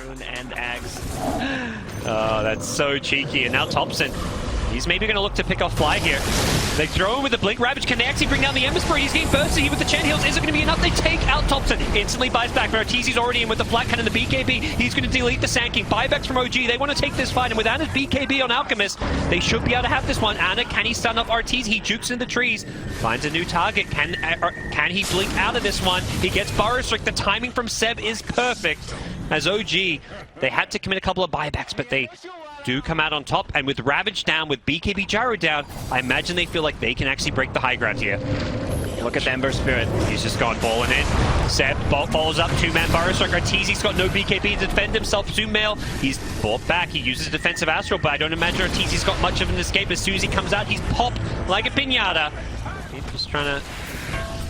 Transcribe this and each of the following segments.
And Ags. Oh, that's so cheeky. And now Thompson, he's maybe going to look to pick off Fly here. They throw him with the Blink Ravage. Can they actually bring down the Ember Spirit? He's getting bursted here with the Chen Heals. Is it going to be enough? They take out Thompson. Instantly buys back. Arteezy's already in with the Flat Cannon and the BKB. He's going to delete the Sand King. Buybacks from OG. They want to take this fight. And with Anna's BKB on Alchemist, they should be able to have this one. Anna, can he stun up Arteezy? He jukes in the trees. Finds a new target. Can he blink out of this one? He gets Burrow Strike. The timing from Seb is perfect. As OG, they had to commit a couple of buybacks, but they do come out on top, and with Ravage down, with BKB Gyro down, I imagine they feel like they can actually break the high ground here. Look at the Ember Spirit. He's just gone balling in. Seb follows up, two-man Burrow Strike. Arteezy's got no BKB to defend himself. Zoommail, he's bought back. He uses defensive Astral, but I don't imagine Arteezy's got much of an escape. As soon as he comes out, he's popped like a piñata. Just trying to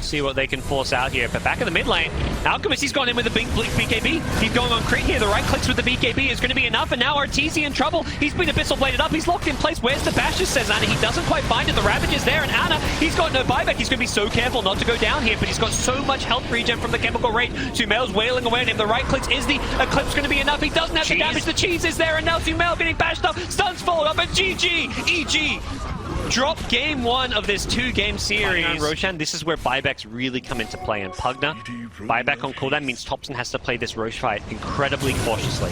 see what they can force out here. But back in the mid lane, Alchemist, he's gone in with a big BKB. He's going on crit here. The right clicks with the BKB is going to be enough, and now Arteezy in trouble. He's been Abyssal Bladed up. He's locked in place. Where's the Bashes, says Anna. He doesn't quite find it. The Ravage is there, and Anna, he's got no buyback. He's going to be so careful not to go down here, but he's got so much health regen from the chemical rate. Sumail's wailing away at him. The right clicks, is the Eclipse going to be enough? He doesn't have the damage. The cheese is there, and now Sumail getting bashed up. Stuns followed up, and GG! EG! Drop game one of this two-game series. Roshan, this is where buybacks really come into play. And Pugna, buyback on cooldown means Thompson has to play this Roche fight incredibly cautiously.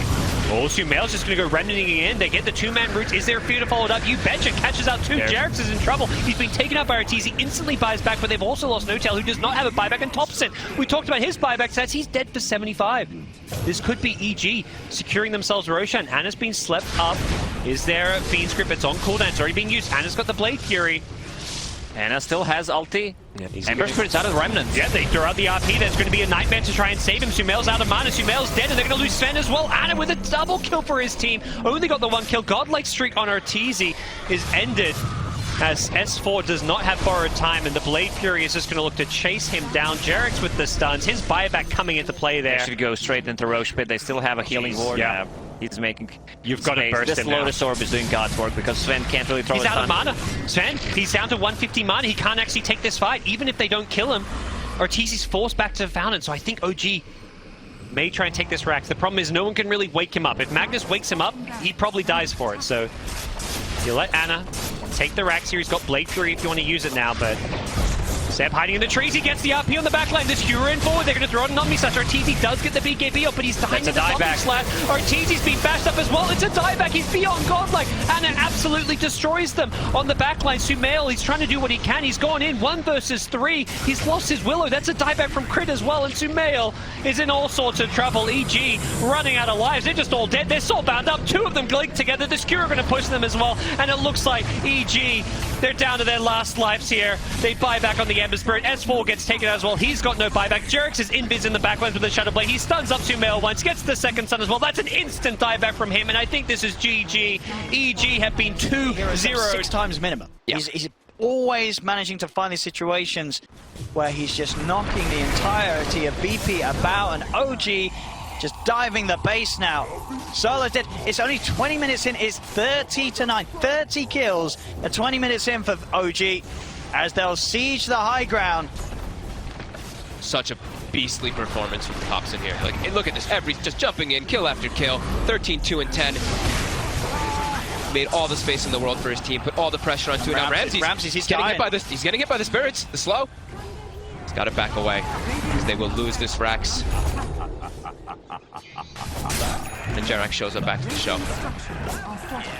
Oh, Sumail's just going to go remnanting in. They get the two-man roots. Is there a fear to follow it up? You betcha. Catches out two. Jarex is in trouble. He's been taken out by Arteezy. Instantly buys back, but they've also lost No-Tail, who does not have a buyback. And Thompson, we talked about his buyback stats. He's dead for 75. This could be EG securing themselves Roshan. Anna's been slept up. Is there a Fiend's Grip? It's on cooldown. It's already being used. Anna's got the Blade Fury. Anna still has ulti. Yeah, Ember Spirit's out of the Remnants. Yeah, they throw out the RP. There's going to be a nightmare to try and save him. Sumail's out of mana. Sumail's dead, and they're going to lose Sven as well. Anna with a double kill for his team. Only got the one kill. Godlike streak on Arteezy is ended, as S4 does not have borrowed time, and the Blade Fury is just going to look to chase him down. Jarex with the stuns. His buyback coming into play there. They should go straight into Roche Pit. They still have a healing ward. Yeah. He's making You've got to burst this him now. Lotus Orb is doing God's work because Sven can't really throw He's his out of mana. Sven, he's down to 150 mana. He can't actually take this fight, even if they don't kill him. Ortiz forced back to the Fountain, so I think OG may try and take this Rax. The problem is no one can really wake him up. If Magnus wakes him up, he probably dies for it. So you let Anna take the Rax here. He's got Blade Fury if you want to use it now, but Seb hiding in the trees. He gets the RP on the back line. This Huron forward. They're going to throw it on Omni Slash. Arteezy does get the BKB up, but he's dying in the Omni Slash. Arteezy's been bashed up as well. It's a dieback. He's beyond godlike. Anna absolutely destroys them on the back line. Sumail, he's trying to do what he can. He's gone in 1 versus 3. He's lost his Willow. That's a dieback from Crit as well. And Sumail is in all sorts of trouble. EG running out of lives. They're just all dead. They're soul bound up. 2 of them linked together. The Skewer are going to push them as well. And it looks like EG, they're down to their last lives here. They buy back on the Ember Spirit. S4 gets taken out as well. He's got no buyback. Jarex is invis in the backlines with the Shadow Blade. He stuns up Sumail once, gets the second stun as well. That's an instant dieback from him, and I think this is GG. EG have been 2-0. 6 times minimum. Yeah. He's always managing to find these situations where he's just knocking the entirety of BP about, and OG just diving the base now. Solo's dead. It's only 20 minutes in. It's 30-9. 30 kills at 20 minutes in for OG, as they'll siege the high ground. Such a beastly performance from Thompson here. Like, look at this, just jumping in, kill after kill, 13, 2, and 10. Made all the space in the world for his team, put all the pressure onto it. Now Ramses, he's getting hit by this. He's getting hit by the spirits, the slow. He's got to back away, because they will lose this Rax. And Jarex shows up back to the show.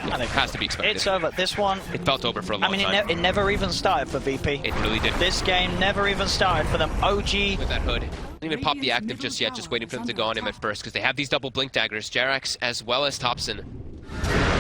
Yeah, it has to be expected. It's over. This one, it felt over for a long time. I mean, it never even started for VP. It really did. This game never even started for them. OG with that hood. Didn't even pop the active just yet, just waiting for them to go on him at first, because they have these double blink daggers. Jarex as well as Thompson.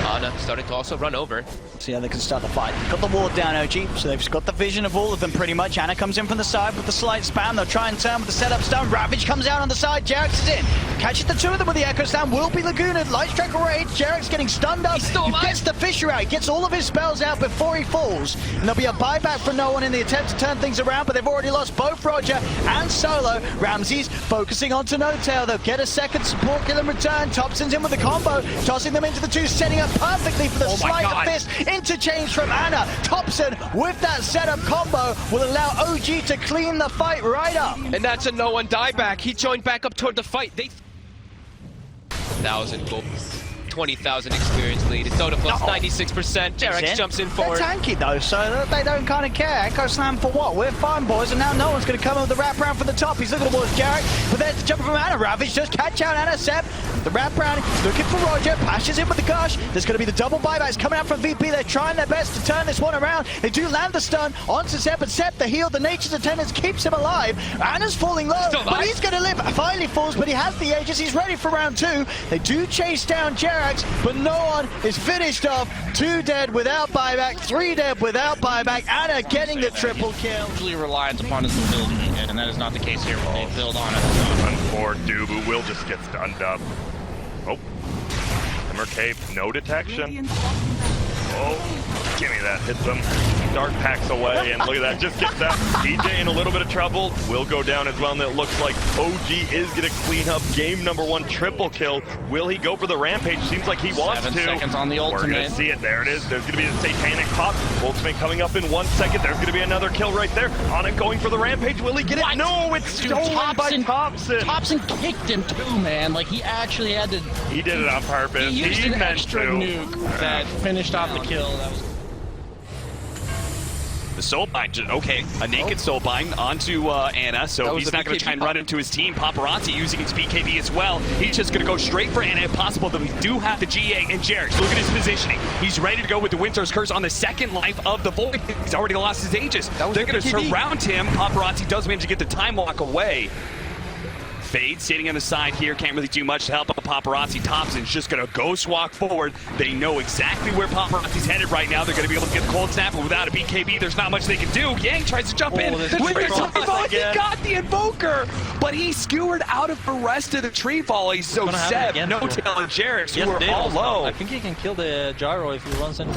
Ana starting to also run over. See how they can start the fight. Got the ward down, OG, so they've got the vision of all of them pretty much. Anna comes in from the side with the slight spam. They'll try and turn with the setup stun. Ravage comes out on the side. Jarex is in. Catches the 2 of them with the Echo Slam. Will be Lagooned. Light Strike Rage. Jarex getting stunned up. He gets the Fissure out. He gets all of his spells out before he falls. And there'll be a buyback for no one in the attempt to turn things around, but they've already lost both Roger and Solo. Ramses focusing onto No-Tail. They'll get a second support kill in return. Thompson's in with the combo, tossing them into the 2, setting up perfectly for the slide of fist. Interchange from Anna. Thompson with that setup combo will allow OG to clean the fight right up. And that's a no-one dieback. He joined back up toward the fight. 20,000 gold. 20,000 experience lead. It's Dota plus 96%. Jerex jumps in forward. They're tanky though, so they don't kind of care. Echo Slam for what? We're fine, boys, and now no one's going to come in with the wraparound from the top. He's looking towards Jerex, but there's the jump from Anna. Ravage just catch out Anna. Seb, the wraparound, looking for Roger, passes in with the gush. There's going to be the double buybacks coming out from VP. They're trying their best to turn this one around. They do land the stun onto Seb, but Seb, the heal, the Nature's Attendance keeps him alive. Anna's falling low, but he's going to live. Finally falls, but he has the Aegis. He's ready for round 2. They do chase down Jerex, but no one is finished off. 2 dead without buyback, 3 dead without buyback. Anna getting the triple kill. Usually relies upon his ability, and that is not the case here when they build on it. Poor Dubu will just get stunned up. Oh, Hammer Cave, no detection. Oh, give me that, hits him. Dark packs away, and look at that, just gets that. DJ in a little bit of trouble, will go down as well, and it looks like OG is gonna clean up game number 1 triple kill. Will he go for the rampage? Seems like he wants 7 to. seconds on the ultimate. We're gonna see it, there it is. There's gonna be a satanic pop. Ultimate coming up in 1 second. There's gonna be another kill right there. On it, going for the rampage. Will he get it? No, it's stolen by Thompson. Thompson kicked him too, man. Like, he actually had to... He did it on purpose. He used an meant extra to. nuke that finished off the kill. That was... The Soulbind, okay, a naked Soulbind onto Anna, so he's not going to try and run into his team. Paparazzi using his BKB as well. He's just going to go straight for Anna if possible, though we do have the GA and Jerex. Look at his positioning. He's ready to go with the Winter's Curse on the second life of the Void. He's already lost his Aegis. They're going to surround him. Paparazzi does manage to get the time walk away. Fade sitting on the side here, can't really do much to help up Paparazzi. Thompson's just going to ghost walk forward. They know exactly where Paparazzi's headed right now. They're going to be able to get the cold snap, but without a BKB, there's not much they can do. Yang tries to jump in. With the tree fall, he got the invoker, but he skewered out of the rest of the tree fall. He's so Seb, No-Tail, and Jerex, who are all low. I think he can kill the gyro if he runs in.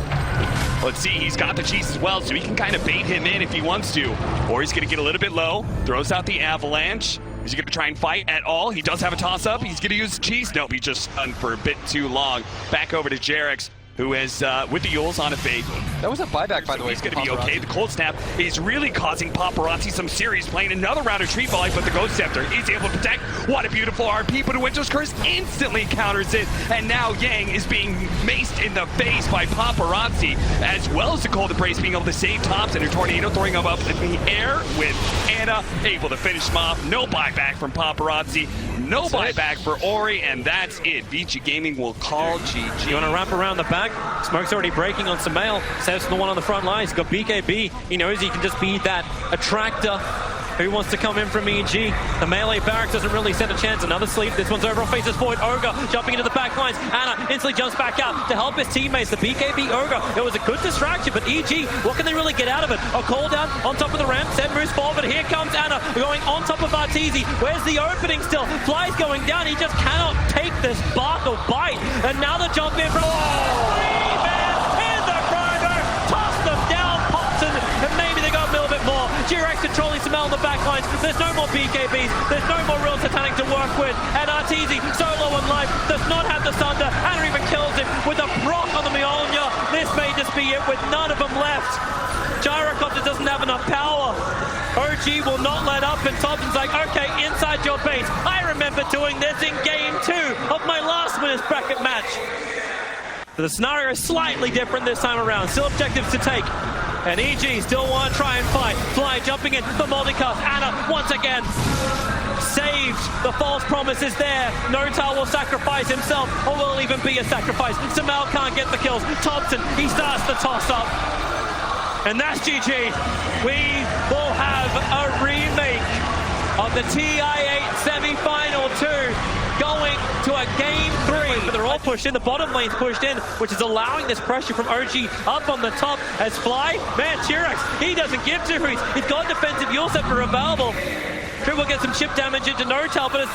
Let's see, he's got the cheese as well, so he can kind of bait him in if he wants to. Or he's going to get a little bit low, throws out the avalanche. Is he going to try and fight at all? He does have a toss-up. He's going to use the cheese. Nope, he just stunned for a bit too long. Back over to Jerex, who is with the Yules on a fade. That was a buyback, by the way. He's going to be okay. The cold snap is really causing Paparazzi some serious pain. Another round of tree volley, but the Ghost Scepter is able to protect. What a beautiful RP, but a Winter's Curse instantly counters it. And now Yang is being maced in the face by Paparazzi, as well as the Cold Embrace being able to save Thompson. And Tornado throwing him up in the air with Anna able to finish him off. No buyback from Paparazzi. No buyback for Ori, and that's it. Vici Gaming will call GG. You want to wrap around the back? Smoke's already breaking on Sumail. Says the one on the front line. He's got BKB. He knows he can just be that attractor who wants to come in from EG. The melee barrack doesn't really stand a chance. Another sleep. This one's over on faces forward. Ogre jumping into the back lines. Anna instantly jumps back out to help his teammates. The BKB Ogre. It was a good distraction, but EG, what can they really get out of it? A call down on top of the ramp. Seb moves forward. Here comes Anna going on top of Arteezy. Where's the opening still? Fly's going down. He just cannot take this bark or bite. And now the jump in from... Jerex controlling Sumail on the back lines. There's no more BKBs. There's no more real Satanic to work with. And Arteezy, so low on life, does not have the Sunder. Anna even kills him with a proc on the Mjolnir. This may just be it with none of them left. Gyrocopter doesn't have enough power. OG will not let up, and Thompson's like, okay, inside your base. I remember doing this in game 2 of my last winners bracket match. The scenario is slightly different this time around. Still objectives to take. And EG still want to try and fight. Fly jumping in the multicast. Anna once again saved. The false promise is there. No-Tail will sacrifice himself, or will it even be a sacrifice? Sumail can't get the kills. Thompson, he starts the toss-up. And that's GG. We will have a remake of the TI9 semi-final 2 going to a game 3. But they're all pushed in. The bottom lane's pushed in, which is allowing this pressure from OG up on the top as Fly. Man, Jerex, he doesn't give two hoots. He's got defensive Yule Scepter available. Will get some chip damage into No-Tail, but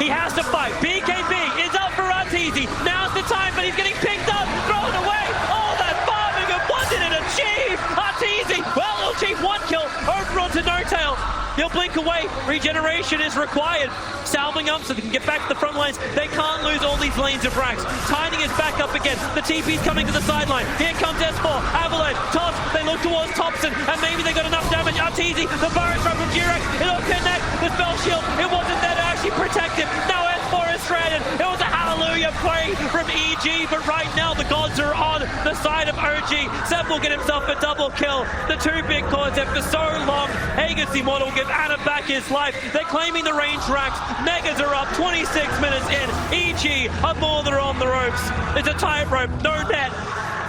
he has to fight. BKB is up for Arteezy. Now's the time, but he's getting picked up, thrown away. All that farming, and what did it achieve? Arteezy, well, it'll achieve 1 kill over onto No-Tail. He'll blink away. Regeneration is required. Salving up so they can get back to the front lines. They can't lose all these lanes of racks. Tining is back up again. The TP's coming to the sideline. Here comes S4. Avalanche. Toss. They look towards Thompson. And maybe they got enough damage. Arteezy. The barrage from Jerex. It'll connect. The spell shield. It wasn't there to actually protect him. Now S4 is stranded. It was a hallelujah. brilliant play from EG, but right now the gods are on the side of OG. Seb will get himself a double kill. The two big cores have for so long. Hagen's Immortal will give Ana back his life. They're claiming the range racks. Megas are up 26 minutes in. EG are more than on the ropes. It's a tightrope, no net.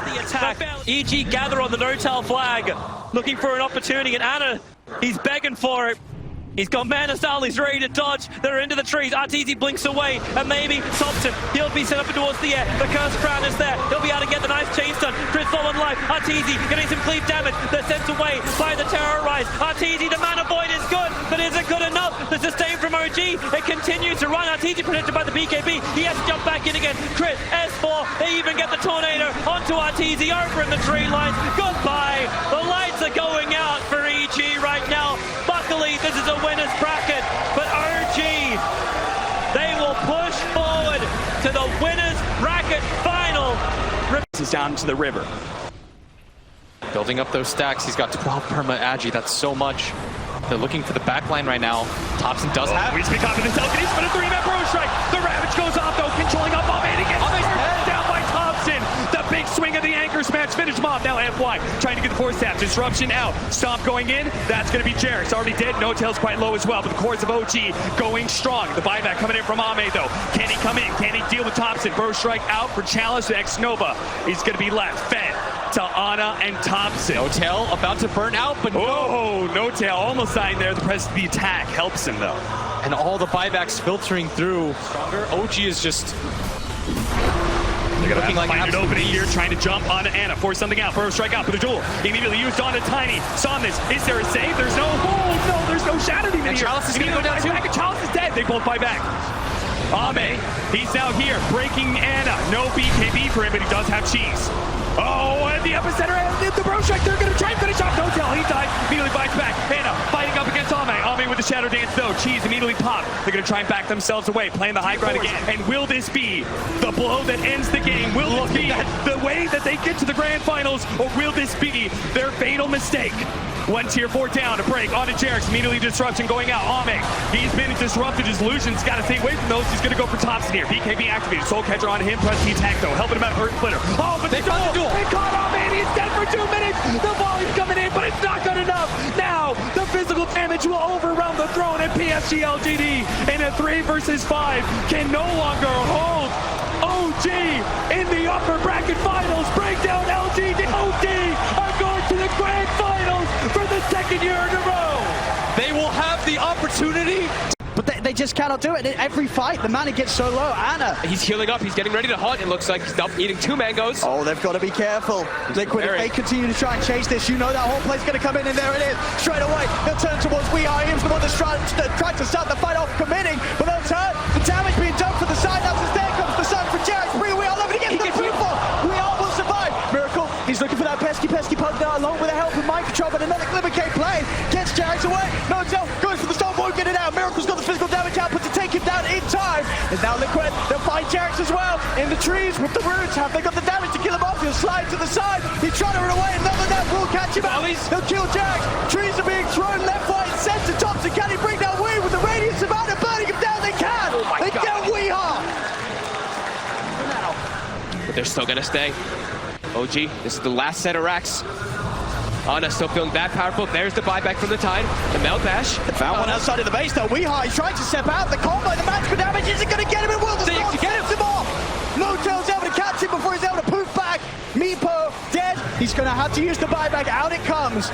The attack. EG gather on the no-tail flag, looking for an opportunity, and Ana, he's begging for it. He's got mana style, he's ready to dodge. They're into the trees. Arteezy blinks away, and maybe Thompson, he'll be set up towards the air. The cursed crown is there. He'll be able to get the nice chain stun. Chris on life. Arteezy getting some cleave damage. They're sent away by the terrorize. Arteezy, the mana void is good, but is it good enough? The sustain from OG, it continues to run. Arteezy protected by the BKB. He has to jump back in again. Crit, S4, they even get the tornado onto Arteezy over in the tree lines. Goodbye. The lights are going out for EG right now. Luckily, this is a winner's bracket, but OG, they will push forward to the winner's bracket final. He's down to the river. Building up those stacks, he's got 12 perma agi, that's so much. They're looking for the backline right now. Thompson does have. He's been confident himself, and he's been a 3-man bro strike. The Ravage goes off though, controlling up Ehome, and he gets down by Thompson. The big swing of the anchor smash, finish him off. Now FY trying to get the force tap. Disruption out. Stomp going in. That's going to be Jarek's already dead. No tail's quite low as well, but the cores of OG going strong. The buyback coming in from Ehome though. Can he come in? Can he deal with Thompson? Bro strike out for challenge to Xnova. He's going to be left fed to Ana and Thompson. No tail about to burn out, but oh, no tail. Almost dying there. The press of the attack helps him though. And all the buybacks filtering through. Stronger. OG is just they're gonna looking like find an opening beast. here, trying to jump onto Ana, force something out. Burrow strike out for the duel. Immediately used onto Tiny. Saw this. Is there a save? There's no hold. No, there's no shadow even and here. Chalice is gonna go down too. And Chalice is dead. They both buy back. Ehome, he's now here, breaking Ana. No BKB for him, but he does have cheese. Oh, and the epicenter, and the bro strike, they're going to try and finish off. No tell, he died, immediately bites back. Ana fighting up against Ehome. Ehome with the shadow dance though. Cheese immediately popped. They're going to try and back themselves away, playing the high ground again. And will this be the blow that ends the game? Will this be the way that they get to the grand finals, or will this be their fatal mistake? One tier 4 down, a break onto Jarek's, immediately disruption going out. Ehome, he's been disrupted, his illusions, got to stay away from those. He's going to go for Thompson here. BKB activated, soul catcher on him, press the attack though, helping him out, Earth Splitter. Oh, but they caught the duel. They caught Ehome, he's dead for 2 minutes. The volley's coming in, but it's not good enough. Now, the physical damage will overwhelm the throne, and PSG.LGD in a 3 versus 5 can no longer hold OG in the upper bracket finals. Breakdown LGD. OG are going to the grand finals for the 2nd year in a row. They will have the opportunity. But they just cannot do it. In every fight, the mana gets so low. Ana. He's healing up. He's getting ready to hunt. It looks like he's up eating 2 mangoes. Oh, they've got to be careful. Liquid, if they continue to try and chase this, you know that whole play's going to come in, and there it is. Straight away, they'll turn towards WeHi. He's the one that's tried to start the fight off committing, but they'll turn. The damage being done for the side. Now there comes the sun for Jarek. Bring WeHi loving against the people. WeHi will survive. Miracle, he's looking for that pesky poke now, along with the help of mind control, but another Glimmer K play. Gets Jarek's away. No tell, goes for the storm, won't get it out. Miracle's got the physical damage output to take him down in time. And now Liquid, they'll find Jarek's as well. In the trees with the roots. Have they got the damage to kill him off? He'll slide to the side. He's trying to run away. Another net will catch him out. They'll kill Jarek. Trees are being thrown left, right, and center. Thompson, can he bring down Wee with the radius of Ana burning him down? They can. They get WeHi. But they're still gonna stay. OG, this is the last set of racks. Ana still feeling that powerful. There's the buyback from the Tide. The Melt Dash. They found one outside of the base though. WeHi, he's trying to step out. The combo, the magical damage isn't going to get him. It will. The storm gets him off. No-Tail's able to catch him before he's able to poof back. Meepo dead. He's going to have to use the buyback. Out it comes.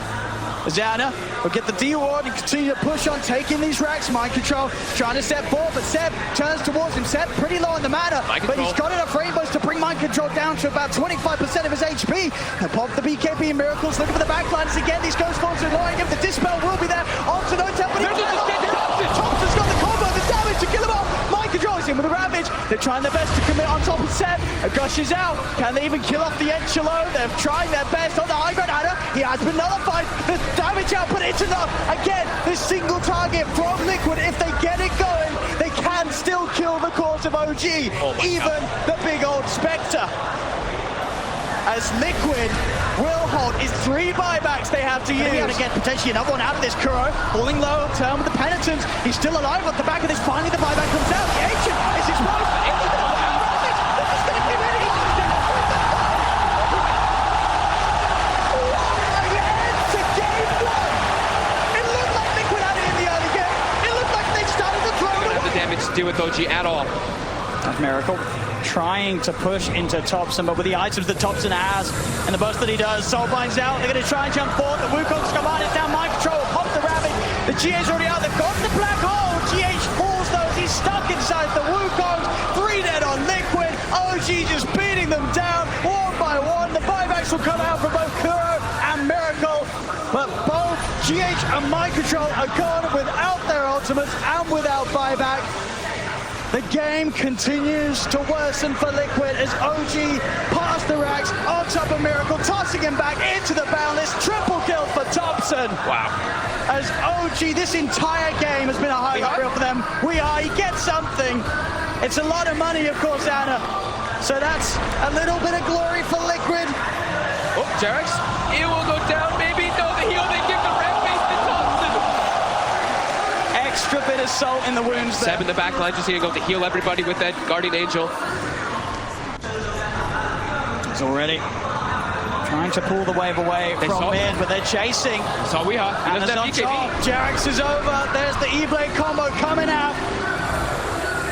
Ana will get the D-Ward and continue to push on, taking these racks. Mind control, trying to step forward, but Seb turns towards him. Seb pretty low on the mana, but he's got enough rainbows to bring mind control down to about 25% of his HP. And pop the BKB and Miracles, looking for the backlines again. These ghost forms are annoying him. The Dispel will be there. Onto No-Tail, but Thompson's got the combo, the damage to kill him off. Mind controls him with a Ravage. They're trying their best to commit on top of Seb. Gushes out. Can they even kill off the Enchilo? They're trying their best on the high ground. Ana, he has been nullified. The damage output, it's enough. Again, this single target from Liquid, if they get it going, they can still kill the cores of OG, even the big old Spectre. As Liquid will hold, is 3 buybacks they have to use. Maybe able to get potentially another one out of this. Kuro falling low, turn with the penitence. He's still alive at the back of this. Finally, the buyback comes out. The Ancient is exposed. much to do with OG at all. Miracle trying to push into Thompson, but with the items that Thompson has and the burst that he does, Soulbind's out. They're going to try and jump forward. The Wukong's command is down. Mind control. Pop the rabbit. The GA's already out. They've got the black hole. GH falls though. He's stuck inside the Wukong. 3 dead on Liquid. OG just beating them down one by one. The buybacks will come out from both Kuro and Miracle, but both GH and Mind Control are gone without their ultimates and without buyback. The game continues to worsen for Liquid as OG past the racks on top of Miracle, tossing him back into the boundless. Triple kill for Thompson. Wow. As OG, this entire game has been a highlight reel for them. He gets something. It's a lot of money, of course, Anna. So that's a little bit of glory for Liquid. Oh, Jarex, it will go down, maybe. No, the heal, they give the red face to Thompson. Extra bit of salt in the wounds there. Seb in the back line just going to go to heal everybody with that Guardian Angel. He's already trying to pull the wave away from mid, but they're chasing. That's all we have. And on top, Jarex is over. There's the E-Blade combo coming out.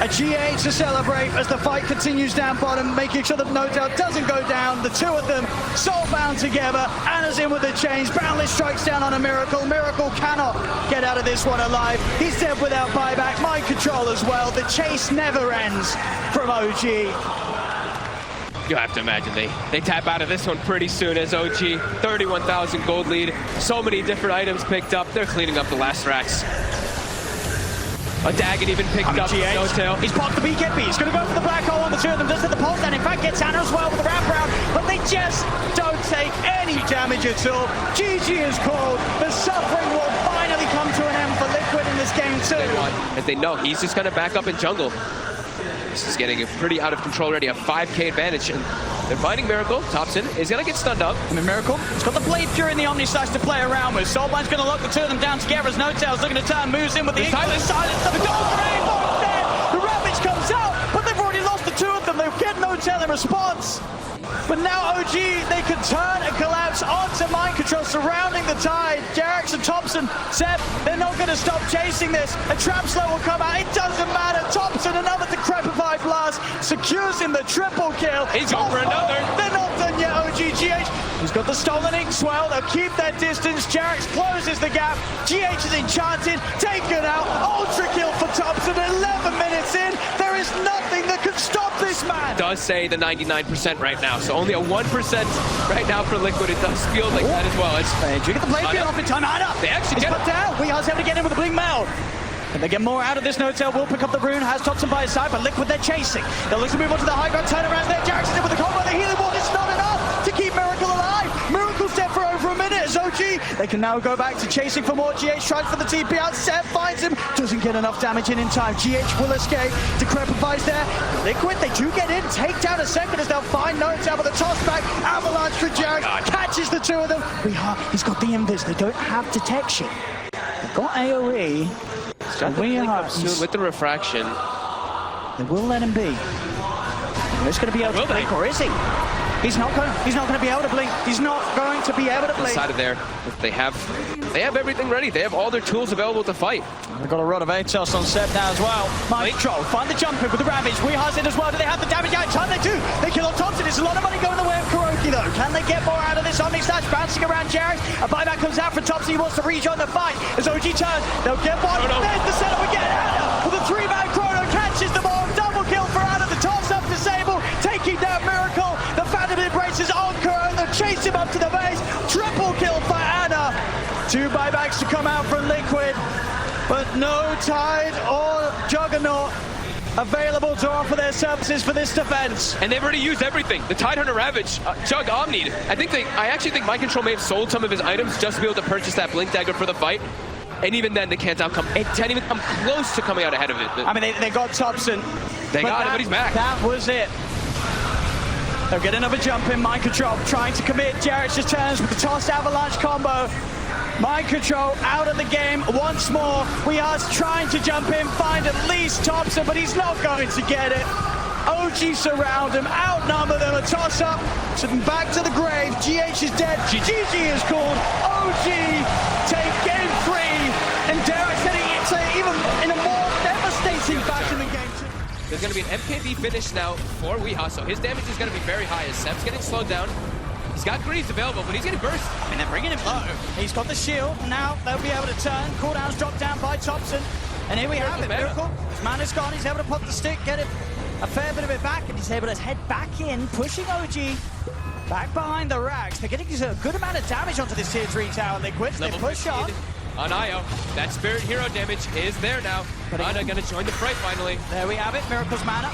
A GH to celebrate as the fight continues down bottom, making sure that No-Doubt doesn't go down. The two of them soul-bound together. Anna's in with the chains. Boundless strikes down on a Miracle. Miracle cannot get out of this one alive. He's dead without buyback. Mind control as well. The chase never ends from OG. You have to imagine they tap out of this one pretty soon as OG. 31,000 gold lead. So many different items picked up. They're cleaning up the last racks. A Daggett even picked up No Tail. He's popped the BKB. He's going to go for the black hole on the two of them. Does hit the pulse and in fact gets Anna as well with the wraparound. But they just don't take any damage at all. GG is called. The suffering will finally come to an end for Liquid in this game too. As they know, he's just going to back up in jungle. This is getting pretty out of control already. A 5k advantage. And they're finding Miracle. Thompson is going to get stunned up. And Miracle, he's got the Blade Fury and the Omni Slash to play around with. Soulbind's going to lock the two of them down together as No-Tail's looking to turn, moves in with the silence. The goal grenade, both dead. The Ravage comes out, but they've already lost the two of them. They'll get No-Tail in response. But now OG, they can turn and collapse onto Mind Control, surrounding the tide. Jarex and Thompson, Seb, they're not going to stop chasing this. A trap slow will come out. It doesn't matter. Thompson, another decrepify blast, secures him the triple kill. He's going for another. They're not done yet, OGGH. He's got the stolen ink swell. They'll keep their distance. Jarex closes the gap. GH is enchanted, taken out. Ultra kill for Thompson. 11 minutes in. There is nothing that can stop this man. Does say the 99% right now, so only a 1% right now for Liquid. It does feel like that as well. Do you get the play field off in time? Anna! They actually get it down. We are able to get in with the blink mail. Can they get more out of this? No-Tail will pick up the rune, has Thompson by his side, but Liquid they're chasing. They'll look to move on to the high ground, turn around there. Jarex is in with the combo, the healing wall is not enough to keep Miracle alive. Miracle's dead for over a minute as OG. They can now go back to chasing for more. GH tries for the TP out, Seb finds him, doesn't get enough damage in time. GH will escape, Decrepify's there. Liquid, they do get in, take down a second as they'll find No-Tail, but the toss back, avalanche for Jarex, catches the two of them. He's got the invis, they don't have detection. They've got AoE. Soon with the refraction. They will let him be. He's going to be able to blink, or is he? He's not going to be able to blink. He's not going to be able to blink. Inside of there, they have everything ready. They have all their tools available to fight. They've got a rod of Atos on Seb now as well. Mind Control, find the jump in with the Ravage. Weehar's in as well. Do they have the damage out in time? They do. They kill on Thompson. It's a lot of money going the way of Kuroki though. Can they get more out of this? Omni Slash bouncing around Jarex. A buyback comes out from Thompson. He wants to rejoin the fight. As OG turns, they'll get one. There's the setup again. Anna with a 3-man chrono catches them all. Double kill for Anna. The toss up disable, taking down Miracle. The Phantom embraces on Kuro. They'll chase him up to the base. Triple kill for Anna. 2 buybacks to come out from Liquid, but no Tide or Juggernaut available to offer their services for this defense. And they've already used everything. The Tidehunter Ravage, Jug Omni'd. I actually think Mind Control may have sold some of his items just to be able to purchase that Blink Dagger for the fight. And even then, they can't even come close to coming out ahead of it. I mean, they got Thompson. They got him, but he's back. That was it. They'll get another jump in. Mind Control trying to commit. Jarex just turns with the tossed avalanche combo. Mind Control out of the game once more. We are trying to jump in, find at least Thompson, but he's not going to get it. OG surround him, outnumber them, a toss up, send them back to the grave. GH is dead, GG is called. OG take game 3, and dare I say, it's even in a more devastating fashion than There's going to be an MKB finish now for Weehaw, so his damage is going to be very high as Seb's getting slowed down. He's got greaves available, but he's getting burst. And they're bringing him low. He's got the shield. Now they'll be able to turn. Cooldown's dropped down by Thompson. And here we have it. Miracle. His mana's gone. He's able to pop the stick, get it a fair bit of it back, and he's able to head back in, pushing OG back behind the racks. They're getting a good amount of damage onto this tier 3 tower. Liquid, they push on. On Io. That Spirit Hero damage is there now. Ana going to join the fray finally. There we have it. Miracle's mana.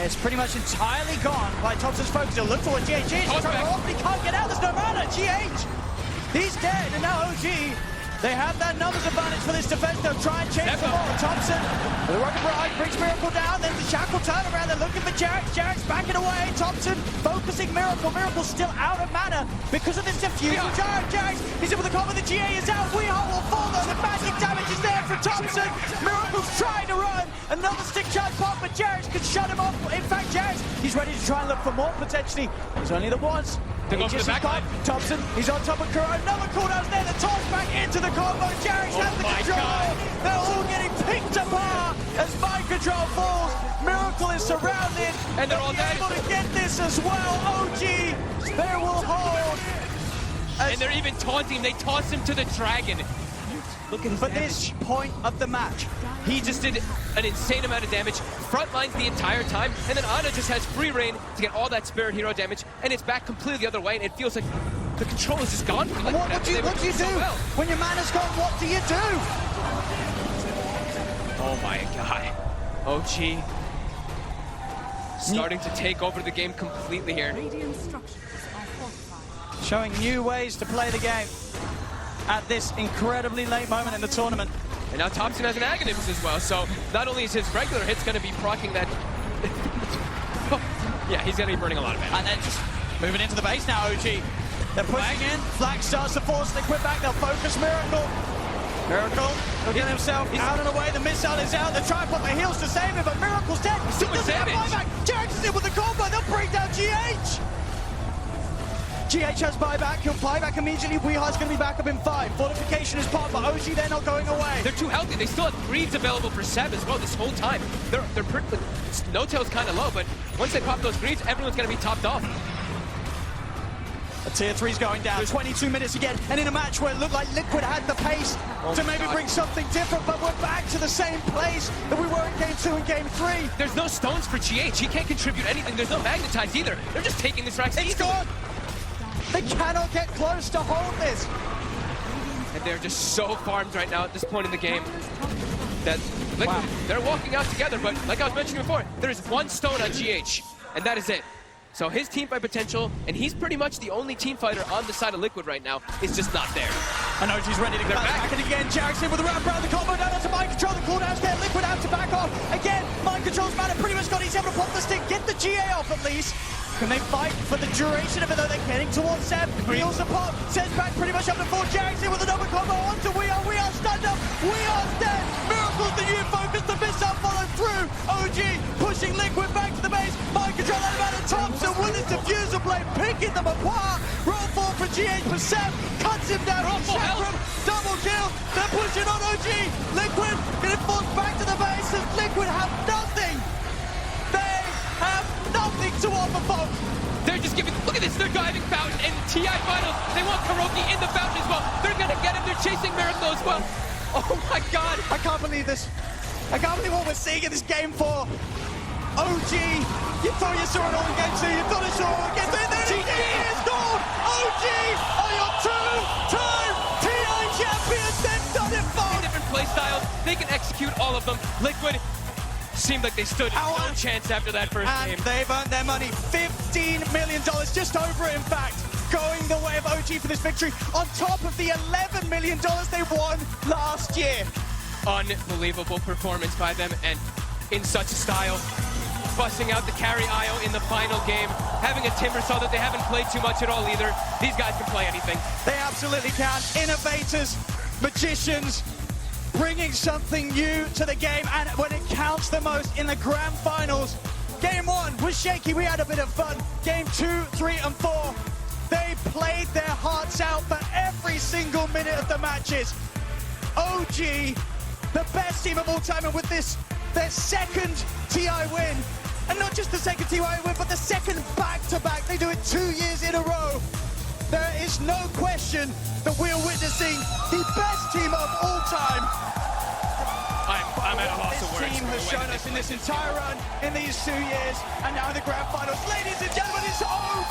It's pretty much entirely gone by Thompson's focus. He'll look for what GH is. He's trying to roll off, but he can't get out. There's no mana. GH, he's dead. And now OG, they have that numbers advantage for this defense. They'll try and change the ball. Thompson, the Rocket Bride brings Miracle down. Then the Shackle turn around. They're looking for Jarex. Jarex backing away. Thompson focusing Miracle. Miracle's still out of mana because of this diffusion. Jarex, he's able to cover. The GA is out. Weehaw will fall though. The magic damage is there for Thompson. Miracle's trying to run. Another stick charge pop, but Jarex can shut him off. In fact, Jarex, he's ready to try and look for more potentially. There's only the once. They go for the back line. Thompson, he's on top of Kuro. Another cooldown's there. The toss back into the combo. Jarex has the control. They're all getting picked apart as mind control falls. Miracle is surrounded. And they're all dead. Able to get this as well. OG, they will hold. And they're even taunting him. They toss him to the dragon. Look at his damage. This point of the match, he just did an insane amount of damage, front lines the entire time, and then Ana just has free reign to get all that Spirit Hero damage, and it's back completely the other way, and it feels like the control is just gone. What do you do? So well. When your mana's gone, what do you do? Oh my god. OG starting to take over the game completely here. Showing new ways to play the game at this incredibly late moment in the tournament. And now Thompson has an Agonist as well, so not only is his regular hits going to be proccing that... yeah, he's going to be burning a lot of mana. And then just moving into the base now, OG. They're pushing in. Flack starts to force Liquid back. They'll focus Miracle. Miracle will get himself out and away. The missile is out. They're trying to put the heals to save him, but Miracle's dead. Too much damage. Jarex is in with the combo. They'll break down GH. GH has buyback. He'll buy back immediately. Weehaw's going to be back up in 5. Fortification is popped, but OG, they're not going away. They're too healthy. They still have greaves available for Seb as well this whole time. They're pretty... No-tail's kind of low, but once they pop those greaves, everyone's going to be topped off. A tier 3's going down. 22 minutes again, and in a match where it looked like Liquid had the pace to maybe bring something different, but we're back to the same place that we were in Game 2 and Game 3. There's no stones for GH. He can't contribute anything. There's no magnetize either. They're just taking this rack. It's gone. They cannot get close to hold this. And they're just so farmed right now at this point in the game that Liquid, they're walking out together, but like I was mentioning before, there is one stone on GH, and that is it. So his team fight potential, and he's pretty much the only team fighter on the side of Liquid right now, is just not there. And OG's ready to go back. And again, Jarex in with the wrap around the combo down onto mind control. The cooldown's there. Liquid out to back off. Again, mind control's mana pretty much gone. He's able to pop the stick, get the GA off at least. Can they fight for the duration of it though? They're getting towards Seb. Heals the pop. Sends back pretty much up to 4. Jarex in with another combo onto Weehaw. Weehaw stand up. Weehaw's dead. Miracle's the new focus. The missile followed through. OG pushing Liquid back to the base. Mind control out of mana. Thompson with his diffuser blade picking them apart. Roll 4 for GH for Seb. Cuts him down. Double kill. They're pushing on OG. Liquid getting forced back to the base as Liquid have nothing. They have nothing to offer, folks. They're just giving, look at this, they're diving Fountain and TI finals. They want Kuroki in the Fountain as well. They're gonna get him, they're chasing Miracle as well. Oh my god. I can't believe this. I can't believe what we're seeing in this game 4. OG, you thought you saw it all in Game 2, you thought you saw it all in Game 3, then it is gone. OG are your 2-time TI champions. They've done it, folks. Different play styles, they can execute all of them. Liquid seemed like they stood no chance after that first game. And they've earned their money, $15 million, just over it in fact, going the way of OG for this victory, on top of the $11 million they won last year. Unbelievable performance by them, and in such style. Busting out the carry IO in the final game, having a Timbersaw that they haven't played too much at all either. These guys can play anything. They absolutely can. Innovators, magicians, bringing something new to the game, and when it counts the most in the grand finals. Game 1 was shaky, we had a bit of fun. Game 2, 3, and 4, they played their hearts out for every single minute of the matches. OG, the best team of all time, and with this, their second TI win. And not just the second TI win, but the second back-to-back. They do it 2 years in a row. There is no question that we are witnessing the best team of all time. I'm at a loss of words. This team has shown us in this entire run, in these 2 years, and now in the grand finals. Ladies and gentlemen, it's over!